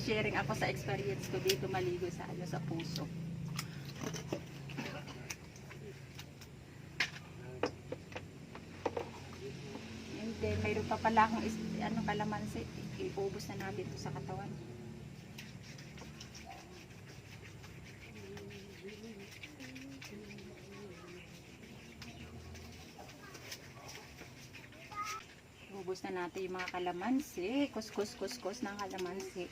Sharing ako sa experience ko dito maligo sa sa puso. And then mayroon pa pala akong kalamansi, iubos na natin ito sa katawan. Ubos na natin yung mga kalamansi. Kuskus ng kalamansi.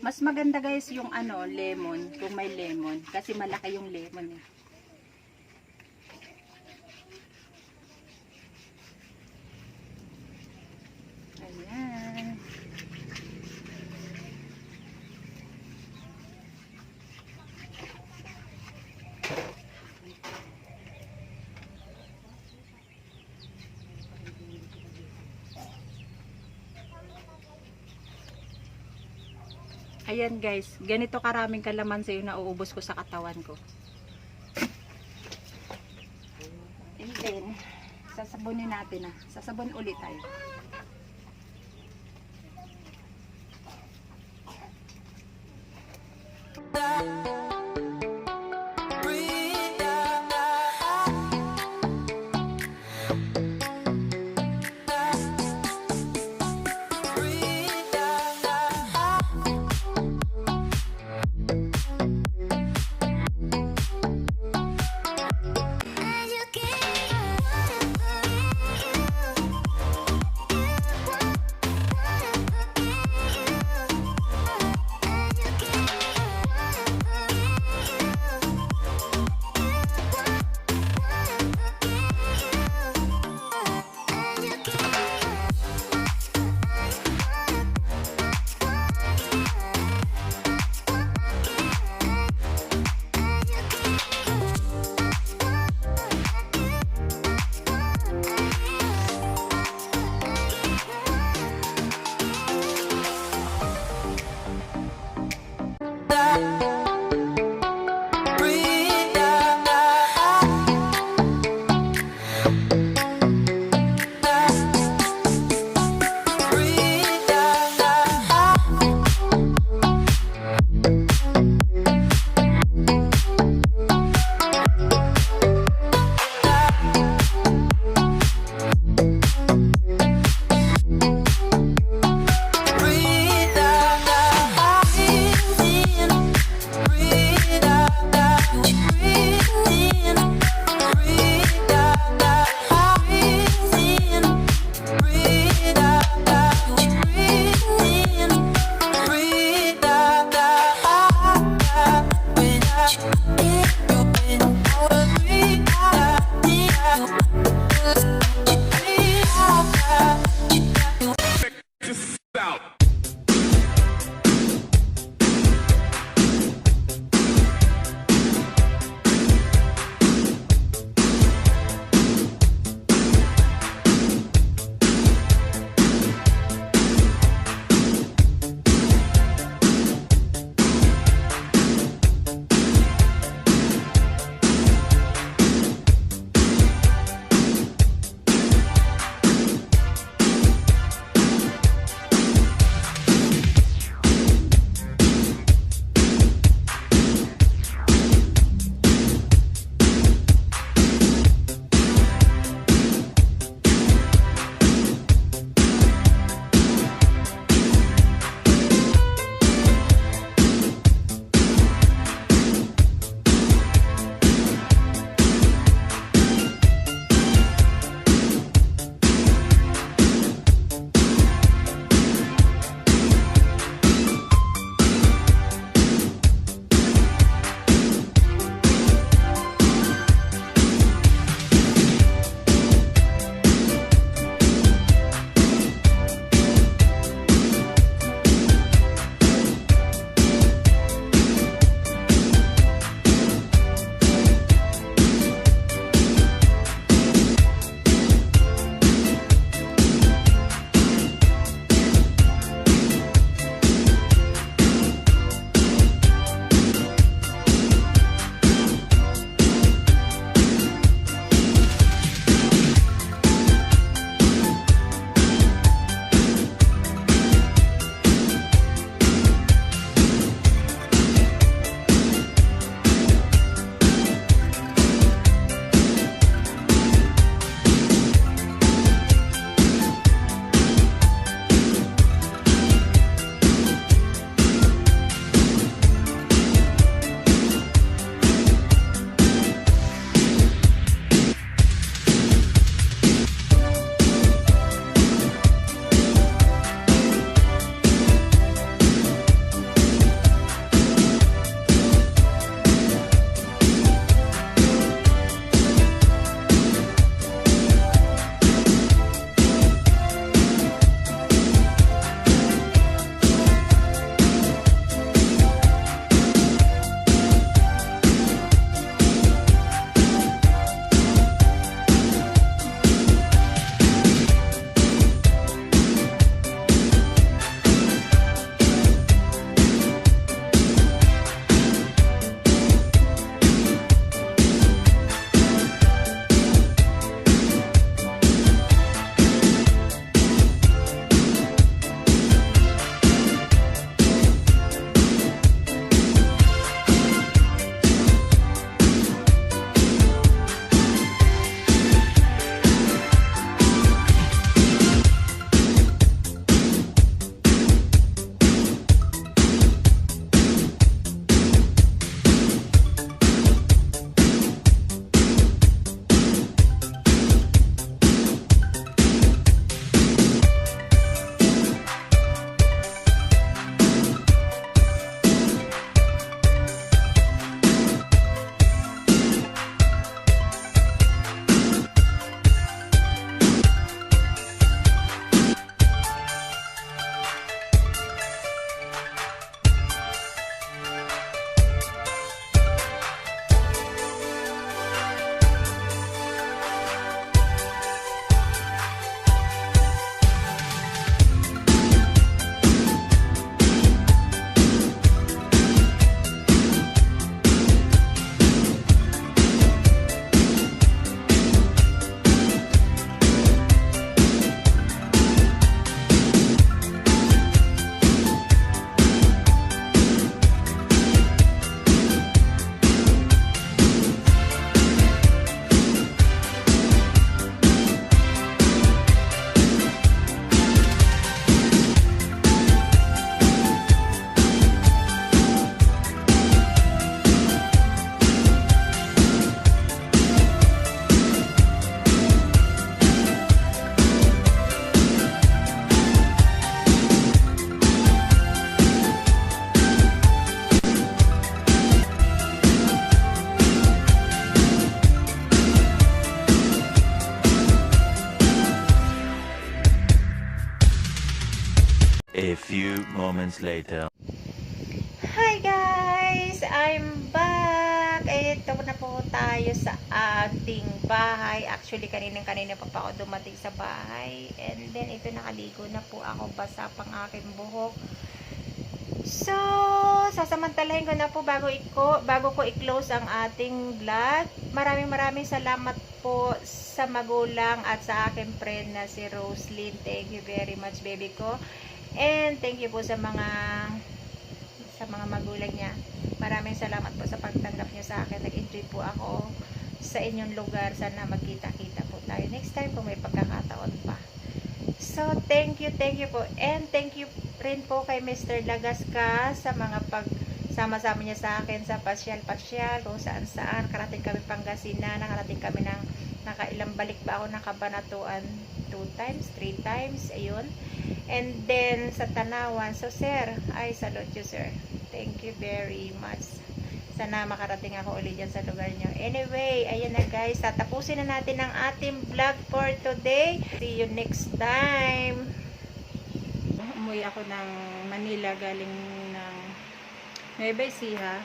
Mas maganda guys yung lemon. Kung may lemon. Kasi malaki yung lemon eh. Ayan. Ayan guys, ganito karaming kalamansi yung nauubos ko sa katawan ko. And then, sasabunin natin Sasabon ulit tayo. A few moments later. Hi guys! I'm back! Ito na po tayo sa ating bahay. Actually, kanina pa ako dumating sa bahay. And then, ito nakaligo na po ako. Basa pang aking buhok. So, sasamantalahin ko na po bago ko i-close ang ating vlog. Maraming salamat po sa magulang at sa aking friend na si Roslyn. Thank you very much, baby ko. And thank you po sa mga magulang niya. Maraming salamat po sa pagtanggap niyo sa akin. Nag-enjoy po ako sa inyong lugar. Sana magkita-kita po tayo next time kung may pagkakataon pa. So, thank you po. And thank you rin po kay Mr. Lagasca sa mga pagsama-sama niya sa akin sa pasyal-pasyal, kung saan-saan. Karating kami Pangasinan, nakarating kami ng nakailang balik ba ako ng Kabanatuan 2 times, 3 times, ayun. And then sa Tanawan. So sir, I salute you sir. Thank you very much. Sana makarating ako ulit dyan sa lugar nyo. Anyway, ayan na guys. Tatapusin na natin ang ating vlog for today. See you next time. Umuwi ako ng Manila galing ng Nueva Ecija.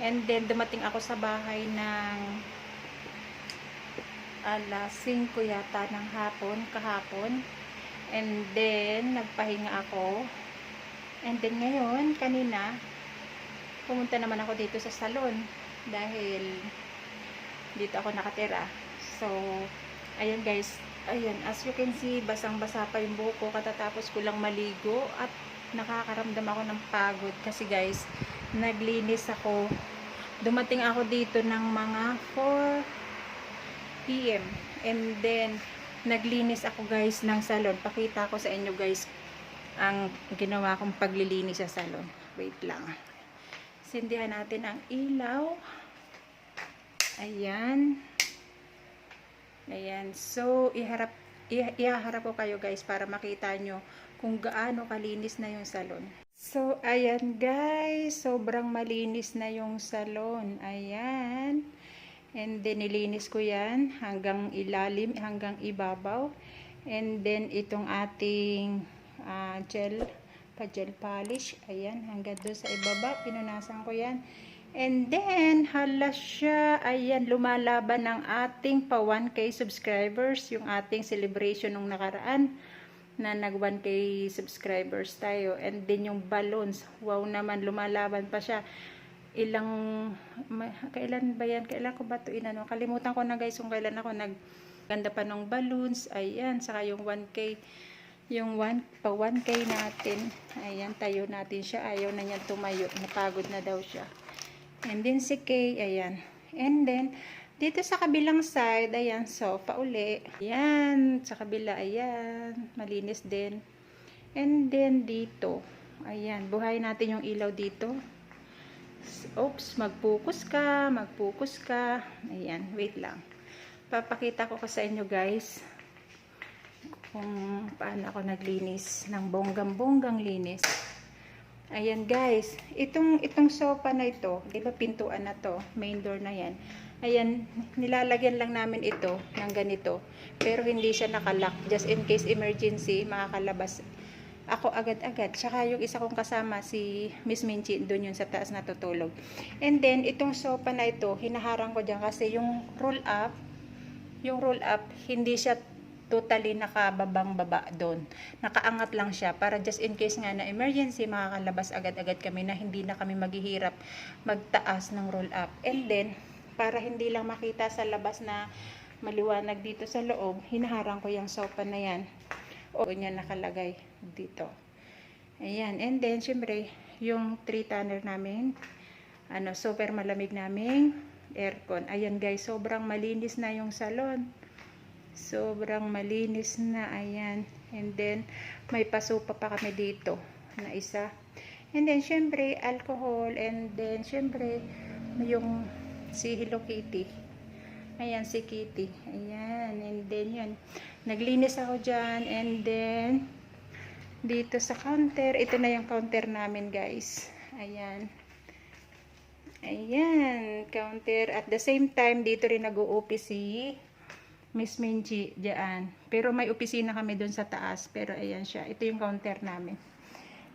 And then dumating ako sa bahay ng alas 5 yata ng kahapon. And then, nagpahinga ako. And then, ngayon, kanina, pumunta naman ako dito sa salon. Dahil, dito ako nakatira. So, ayan guys. Ayan, as you can see, basang-basa pa yung buhok ko. Katatapos ko lang maligo. At nakakaramdam ako ng pagod. Kasi guys, naglinis ako. Dumating ako dito ng mga 4 PM. And then, naglinis ako guys ng salon. Pakita ko sa inyo guys ang ginawa kong paglilinis sa salon. Wait lang. Sindihan natin ang ilaw. Ayan. Ayan. So, ihaharap ko kayo guys para makita nyo kung gaano kalinis na yung salon. So, ayan guys. Sobrang malinis na yung salon. Ayan. And then, nilinis ko yan hanggang ilalim, hanggang ibabaw. And then, itong ating gel polish. Ayan, hanggang doon sa ibaba. Pinunasan ko yan. And then, hala siya. Ayan, lumalaban ng ating pa 1K subscribers. Yung ating celebration nung nakaraan na nag 1K subscribers tayo. And then, yung balloons. Wow naman, lumalaban pa siya. Kailan ba yan? Kailan ko ba ito inano? Kalimutan ko na guys kung kailan ako nagganda pa ng balloons. Ayan, saka yung 1K, yung pa 1K natin. Ayan, tayo natin siya. Ayaw na niya tumayo. Napagod na daw siya. And then si Kay, ayan. And then, dito sa kabilang side, ayan, sofa uli. Ayan, sa kabila, ayan. Malinis din. And then, dito. Ayan, buhayin natin yung ilaw dito. Oops, mag-focus ka. Ayan, wait lang. Papakita ko sa inyo guys kung paano ako naglinis ng bonggang linis. Ayan guys, itong sofa na ito, di ba pintuan na to, main door na yan. Ayan, nilalagyan lang namin ito ng ganito. Pero hindi siya nakalock, just in case emergency, makakalabas ako agad-agad. Tsaka yung isa kong kasama, si Miss Minchi, doon yun sa taas natutulog. And then, itong sofa na ito, hinaharang ko dyan kasi yung roll up, hindi siya totally nakababang baba doon. Nakaangat lang siya para just in case nga na emergency, makakalabas agad-agad kami na hindi na kami maghihirap magtaas ng roll up. And then, para hindi lang makita sa labas na maliwanag dito sa loob, hinaharang ko yung sofa na yan. O niya nakalagay dito. Ayan. And then, syempre, yung 3 tonner namin, super malamig naming aircon. Ayan guys, sobrang malinis na yung salon. Sobrang malinis na. Ayan. And then, may pasupa pa kami dito na isa. And then, syempre, alcohol. And then, syempre, yung si Hello Kitty. Ayan, si Kitty. Ayan. And then, yun. Naglinis ako dyan. And then, dito sa counter. Ito na yung counter namin, guys. Ayan. Ayan. Counter. At the same time, dito rin nag-uupi si Miss Minji dyan. Pero may opisina kami dun sa taas. Pero ayan siya. Ito yung counter namin.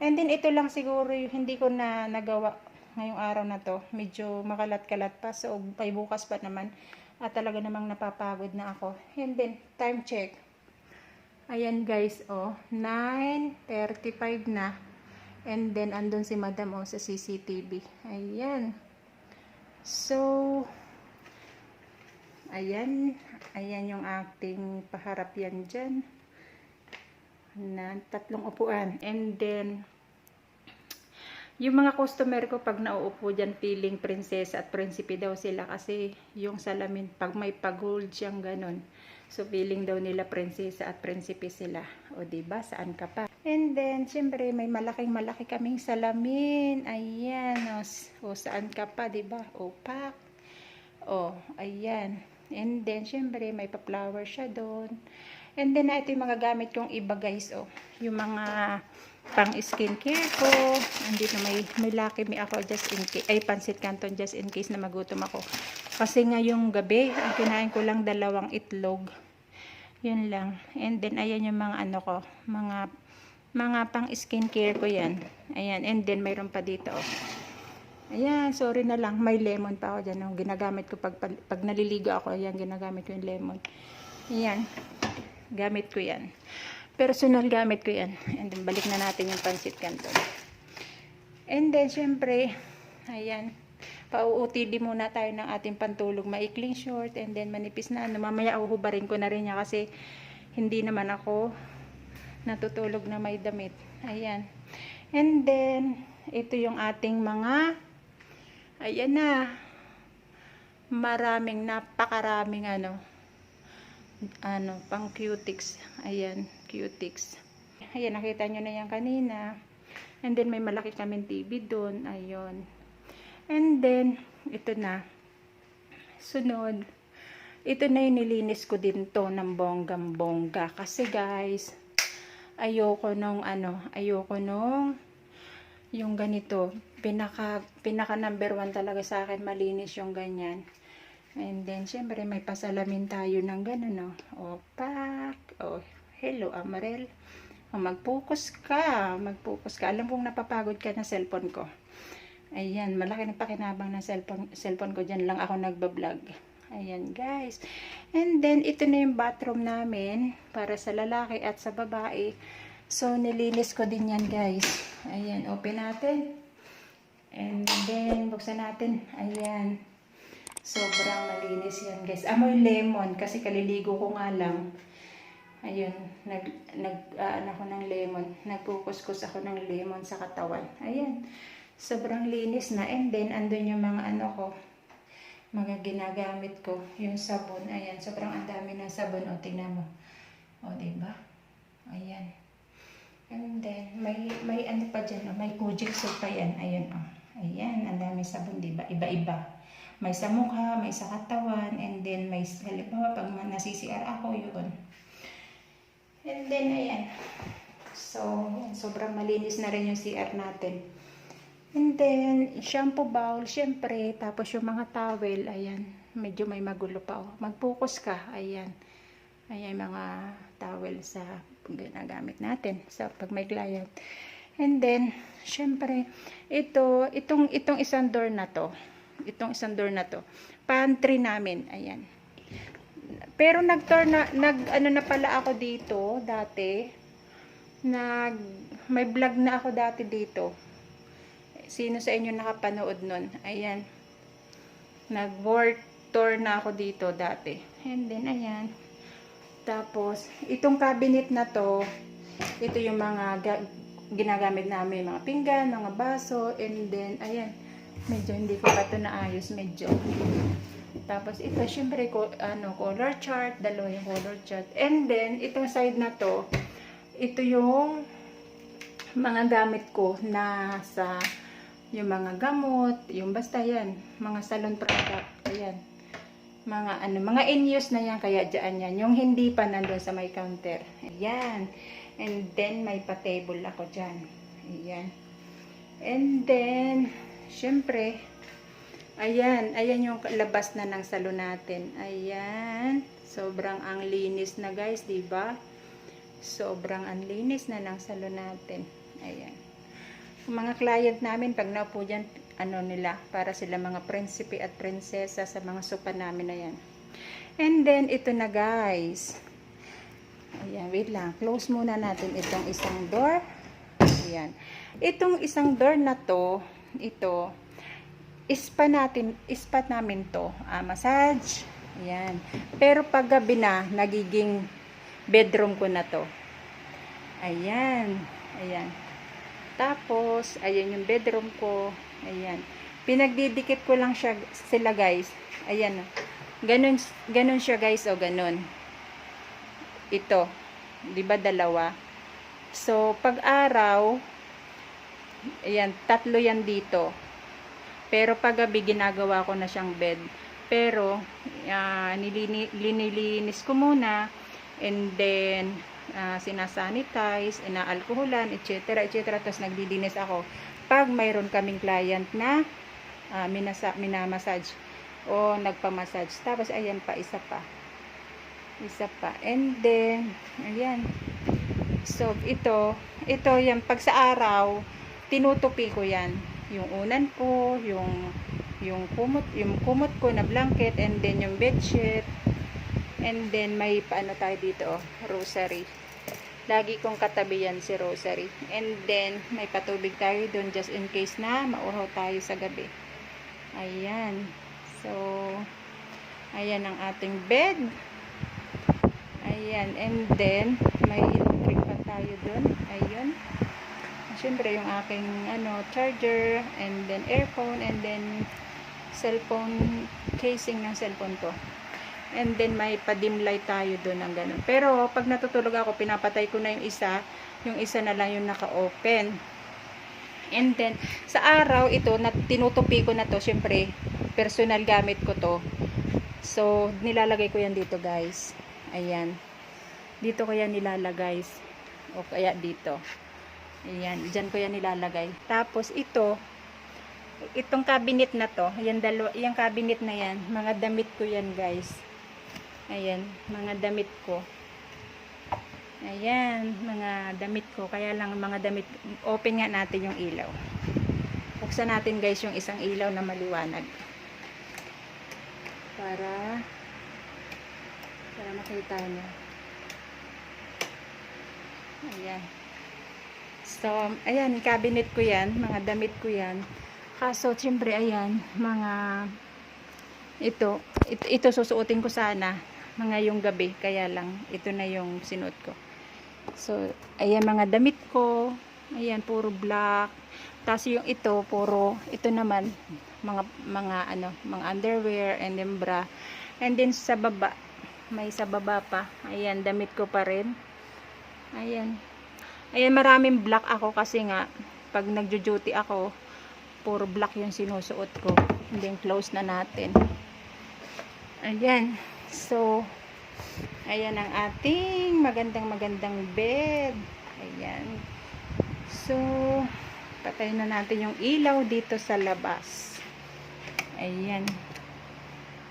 And then ito lang siguro yung hindi ko na nagawa ngayong araw na to. Medyo makalat-kalat pa. So ay bukas pa naman. At talaga namang napapagod na ako. And then time check. Ayan guys, oh, 9:35 na. And then andun si Madam oh sa CCTV. Ayan. So ayan yung ating paharap yan dyan na 3 upuan. And then yung mga customer ko pag nauupo dyan, feeling prinsesa at prinsipe daw sila kasi yung salamin pag may pag-hold siyang ganun, so feeling daw nila prinsesa at prinsipe sila. O diba, saan ka pa? And then syempre may malaki kaming salamin. Ayan o saan ka pa, diba? Opak. O ayan. And then syempre may pa-flower siya doon. And then ito yung mga gamit kong iba guys, oh. Yung mga pang skincare ko. Andito may Lucky Me ako just in case. Ay, Pansit Canton just in case na magutom ako. Kasi ngayong gabi, ang kinain ko lang 2 itlog. Yun lang. And then ayan yung mga ano ko, mga pang skincare ko yan. Ayan, and then mayroon pa dito, oh. Ayan, sorry na lang, may lemon pa ako dyan, oh. Ginagamit ko pag naliligo ako. Ayan, ginagamit ko yung lemon. Ayan, gamit ko yan. Personal gamit ko yan. And then balik na natin yung Pansit Canton. And then syempre, ayan, pauutili muna tayo ng ating pantulog, maikling short, and then manipis na ano. Mamaya uhubarin ko na rin niya kasi hindi naman ako natutulog na may damit. Ayan. And then ito yung ating mga, ayan na, napakaraming pang cutics. Ayan, cutics. Ayan, nakita nyo na yan kanina. And then may malaki kaming TV doon. Ayun. And then ito na, sunod, ito na yung nilinis ko din to ng bonggang-bongga kasi guys, ayoko nung yung ganito, pinaka number 1 talaga sa akin, malinis yung ganyan. And then syempre may pasalamin tayo ng ganun, oh. Opak. Oh, hello Amarel. Oh, mag-focus ka. Alam kong napapagod ka na cellphone ko. Ayan, malaki ng pakinabang ng cellphone ko. Diyan lang ako nagbablog. Ayan guys. And then ito na yung bathroom namin para sa lalaki at sa babae. So nilinis ko din yan guys. Ayan, open natin. And then buksan natin. Ayan. Sobrang malinis yan guys. Amoy lemon kasi kaliligo ko nga lang. Ayun, ako ng lemon. Nagkukuskus ako ng lemon sa katawan. Ayan. Sobrang linis na. And then andun yung mga mga ginagamit ko. Yung sabon. Ayan, sobrang ang dami ng sabon. O, tingnan mo. O, diba? Ayan. And then may ano pa dyan. O, may Kujitsu pa yan. Ayan, o. Ayan, ang dami sabon, diba? Iba-iba. May sa mukha, may sa katawan, and then may, halimbawa, pag nasi-CR ako, yun. And then, ayan. So, sobrang malinis na rin yung CR natin. And then, shampoo bowl, syempre, tapos yung mga towel, ayan. Medyo may magulo pa, oh. Mag-focus ka, ayan. Ayan, mga towel sa ginagamit natin sa pag may client. And then, syempre, itong isang door na to, pantry namin, ayan. Pero ano na pala ako dito dati, may vlog na ako dati dito. Sino sa inyo nakapanood nun? Ayan, nag-work tour na ako dito dati. And then ayan, tapos itong cabinet na to, ito yung mga ginagamit namin, mga pinggan, mga baso. And then ayan, medyo hindi ko pa ito naayos, medyo. Tapos ito, syempre, color chart, 2 yung color chart. And then, itong side na to, ito yung mga gamit ko na sa, yung mga gamot, yung basta yan, mga salon product, ayan. Mga in-use na yan, kaya dyan yan. Yung hindi pa nandun sa may counter. Ayan. And then, may pa-table ako dyan. Ayan. And then, syempre, ayan yung labas na ng salon natin. Ayan, sobrang ang linis na guys, diba? Sobrang ang linis na ng salon natin. Ayan. Yung mga client namin, pag naupo dyan, ano nila, para sila mga prinsipe at prinsesa sa mga sopa namin na yan. And then, ito na guys. Ayan, wait lang. Close muna natin itong isang door. Ayan. Itong isang door na to, ito, ispa namin to. Massage. Ayan. Pero pag gabi na, nagiging bedroom ko na to. Ayan. Ayan. Tapos, ayan yung bedroom ko. Ayan. Pinagdidikit ko lang sila guys. Ayan. Ganun siya guys. O, ganun. Ito. Diba dalawa? So, pag araw, ayan, 3 yan dito. Pero pag gabi, ginagawa ko na siyang bed. Pero, nililinis ko muna. And then, sinasanitize, inaalkoholan, etc. etc. Tapos nagdidinis ako pag mayroon kaming client na minamassage o nagpamassage. Tapos ayan pa, isa pa, and then ayan. So ito yan, pag sa araw tinutupi ko yan, yung unan ko, yung kumot ko na blanket, and then yung bedsheet. And then, may paano tayo dito, rosary. Lagi kong katabi yan si rosary. And then, may patubig tayo doon just in case na mauhaw tayo sa gabi. Ayan. So, ayan ang ating bed. Ayan. And then, may electric pa tayo doon. Ayun. Siyempre, yung aking charger, and then earphone, and then cellphone, casing ng cellphone ko. And then may pa-dim light tayo doon ng ganun. Pero pag natutulog ako, pinapatay ko na yung isa na lang yung naka-open. And then sa araw ito, tinutupi ko na to, syempre personal gamit ko to. So nilalagay ko yan dito guys. Ayan. Dito ko yan nilalagay. O kaya dito. Ayan, diyan ko yan nilalagay. Tapos itong cabinet na to, yung cabinet na yan, mga damit ko yan guys. Ayan, mga damit ko. Ayan, mga damit ko. Kaya lang mga damit, open nga natin yung ilaw. Buksan natin guys yung isang ilaw na maliwanag. Para makita nyo. Ayan. So, ayan, cabinet ko yan. Mga damit ko yan. Kaso, siyempre, ayan, ito susuotin ko sana yung gabi, kaya lang ito na yung sinuot ko. So ayan, mga damit ko, ayan, puro black. Tapos yung ito naman mga underwear, and then bra. And then sa baba, may sa baba pa, ayan, damit ko pa rin. Ayan, maraming black ako kasi nga pag nagjo-duty ako, puro black yung sinusuot ko. And then close na natin. Ayan. So, ayan ang ating magandang bed. Ayan. So, patayin na natin yung ilaw dito sa labas. Ayan.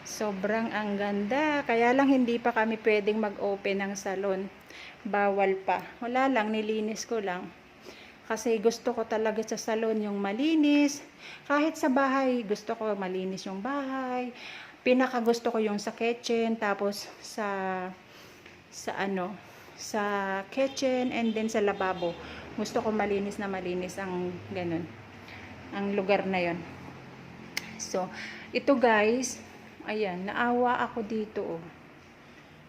Sobrang ang ganda. Kaya lang hindi pa kami pwedeng mag-open ng salon. Bawal pa. Wala lang, nilinis ko lang. Kasi gusto ko talaga sa salon yung malinis. Kahit sa bahay, gusto ko malinis yung bahay. Pinaka gusto ko yung sa kitchen, tapos sa kitchen, and then sa lababo. Gusto ko malinis ang ganun. Ang lugar na yon. So, ito guys, ayan, naawa ako dito, oh.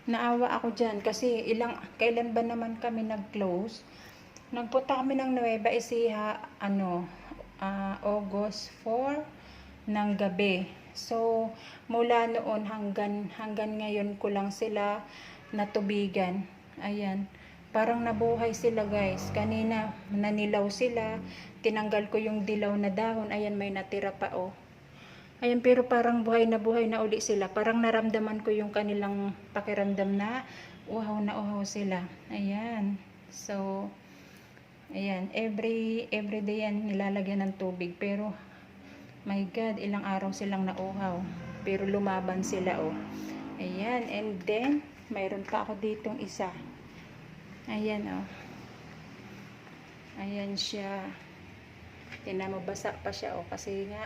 Naawa ako dyan kasi kailan ba naman kami nag-close? Nagpunta kami ng Nueva Ecija, August 4 ng gabi. So, mula noon hanggang ngayon ko lang sila natubigan. Ayan. Parang nabuhay sila guys. Kanina, nanilaw sila. Tinanggal ko yung dilaw na dahon. Ayan, may natira pa, oh. Ayan, pero parang buhay na uli sila. Parang naramdaman ko yung kanilang pakiramdam na uhaw sila. Ayan. So, ayan. Every day yan nilalagyan ng tubig. Pero, my God, ilang araw silang nauhaw. Pero lumaban sila, oh. Ayan, and then, mayroon pa ako ditong isa. Ayan, oh. Ayan siya. Tingnan mo, basa pa siya, oh, kasi nga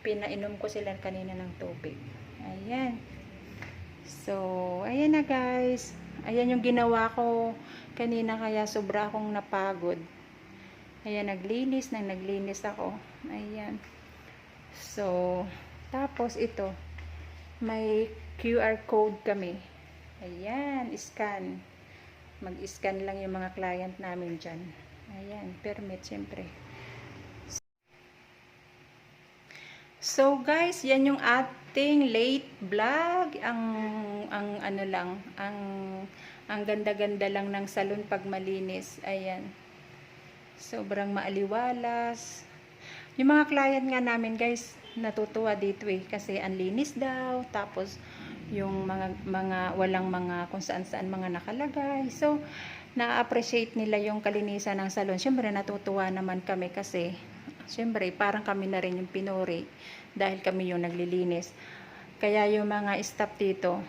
pinainom ko sila kanina ng tubig. Ayan. So, ayan na guys. Ayan yung ginawa ko kanina, kaya sobra akong napagod. Ayan, naglinis ako. Ayan. So, tapos ito, may QR code kami. Ayan, scan. Mag-scan lang yung mga client namin dyan. Ayan, permit syempre. So guys, yan yung ating late vlog. Ang ano lang, ang ganda-ganda lang ng salon pag malinis. Ayan. Sobrang maaliwalas. Yung mga client nga namin guys, natutuwa dito eh kasi ang linis daw, tapos yung mga walang mga kung saan-saan mga nakalagay. So, na-appreciate nila yung kalinisan ng salon. Syempre natutuwa naman kami kasi syempre parang kami na rin yung pinuri dahil kami yung naglilinis. Kaya yung mga staff dito,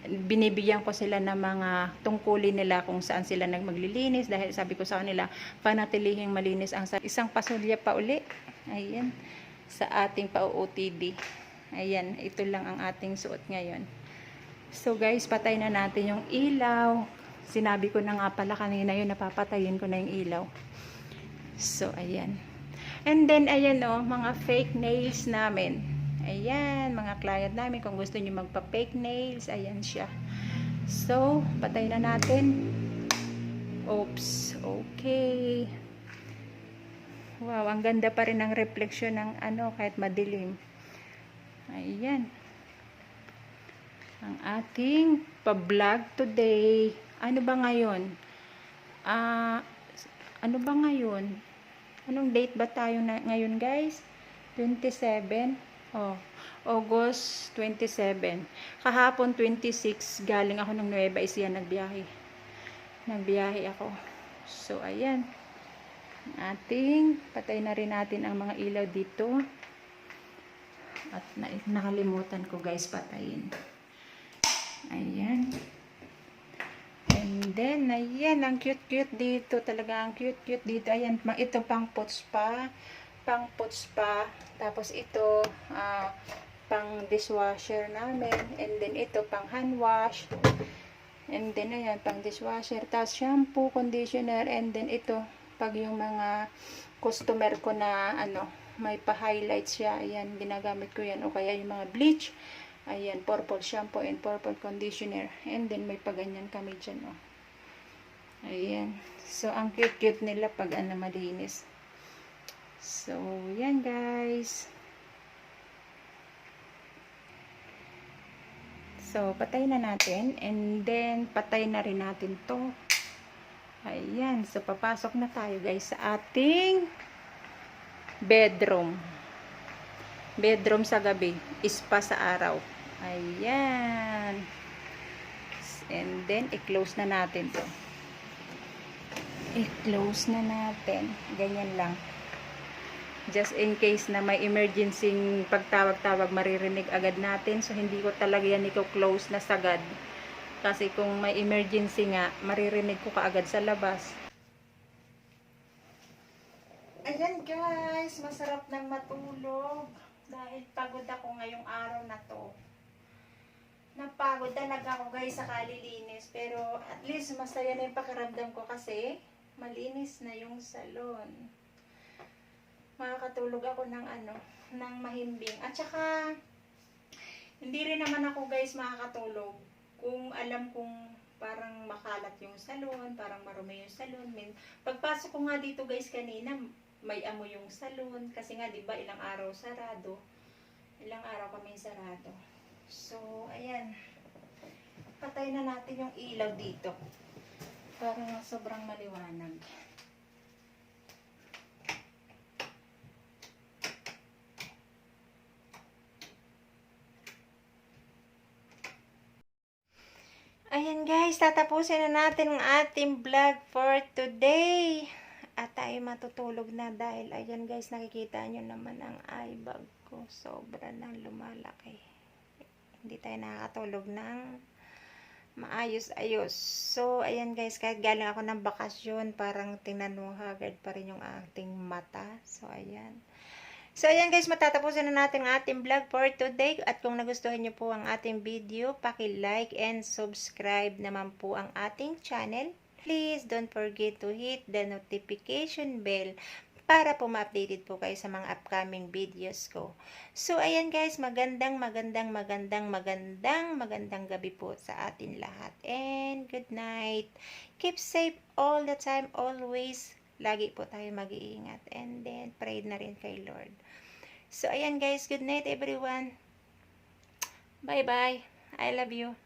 binibigyan ko sila ng mga tungkulin nila kung saan sila nagmaglilinis, dahil sabi ko sa kanila panatilihing malinis ang isang pasulya pa uli. Ayan, sa ating pa-OOTD. Ayan, ito lang ang ating suot ngayon. So guys, patay na natin yung ilaw. Sinabi ko na nga pala kanina yun, napapatayin ko na yung ilaw. So ayan. And then ayan oh, mga fake nails namin. Ayan, mga client namin, kung gusto niyo magpa-fake nails, ayan siya. So, patay na natin. Oops, okay. Wow, ang ganda pa rin ng reflection ng ano, kahit madilim. Ayan. Ang ating pa-vlog today. Ano ba ngayon? Ano ba ngayon? Anong date ba tayo ngayon guys? 27? Oh, August 27. Kahapon 26, galing ako ng Nueva Ecija, nagbiyahe. Nagbiyahe ako. So, ayan. Patay na rin natin ang mga ilaw dito. At nakalimutan ko guys patayin. Ayan. And then, ayan, ang cute-cute dito. Talaga ang cute-cute dito. Ayan, ito pang pots pa. Tapos ito, pang dishwasher namin. And then, ito pang hand wash. And then, ayan, pang dishwasher. Tapos, shampoo, conditioner. And then, ito, pag yung mga customer ko na, ano, may pa-highlight siya. Ayan, ginagamit ko yan. O kaya yung mga bleach. Ayan, purple shampoo and purple conditioner. And then, may paganyan kami dyan, oh. Ayan. So, ang cute-cute nila pag ano, malinis. So, yan guys. So, patay na natin. And then, patay na rin natin to. Ayan. So, papasok na tayo guys sa ating bedroom. Bedroom sa gabi. Spa sa araw. Ayan. And then, i-close na natin to. I-close na natin. Ganyan lang. Just in case na may emergency pagtawag-tawag, maririnig agad natin. So, hindi ko talaga yan i-close na sagad. Kasi kung may emergency nga, maririnig ko kaagad sa labas. Ayan guys, masarap nang matulog. Dahil pagod ako ngayong araw na to. Napagod talaga ako guys sa kalilinis. Pero at least masaya na yung pakiramdam ko kasi malinis na yung salon. Makakatulog ako ng ano, ng mahimbing. At saka hindi rin naman ako guys makakatulog kung alam kong parang makalat yung salon, parang marumi yung salon. Pagpasok ko nga dito guys kanina, may amoy yung salon kasi nga 'di ba ilang araw sarado. Ilang araw kami sarado. So, ayan. Patay na natin yung ilaw dito. Para sobrang maliwanag. Ayan guys, tatapusin na natin ang ating vlog for today. At tayo matutulog na dahil ayan guys, nakikita nyo naman ang eye bag ko. Sobra nang lumalaki. Hindi tayo nakakatulog ng maayos-ayos. So, ayan guys, kahit galing ako ng bakasyon, parang tingnan mo, haggard pa rin yung ating mata. So, ayan. So, ayan guys, matatapusin na natin ang ating vlog for today. At kung nagustuhan nyo po ang ating video, paki-like and subscribe naman po ang ating channel. Please don't forget to hit the notification bell para po ma-updated po kayo sa mga upcoming videos ko. So, ayan guys, magandang gabi po sa atin lahat. And good night. Keep safe all the time, always. Lagi po tayo mag-iingat. And then, pray na rin kay Lord. So, ayan guys, good night everyone. Bye-bye. I love you.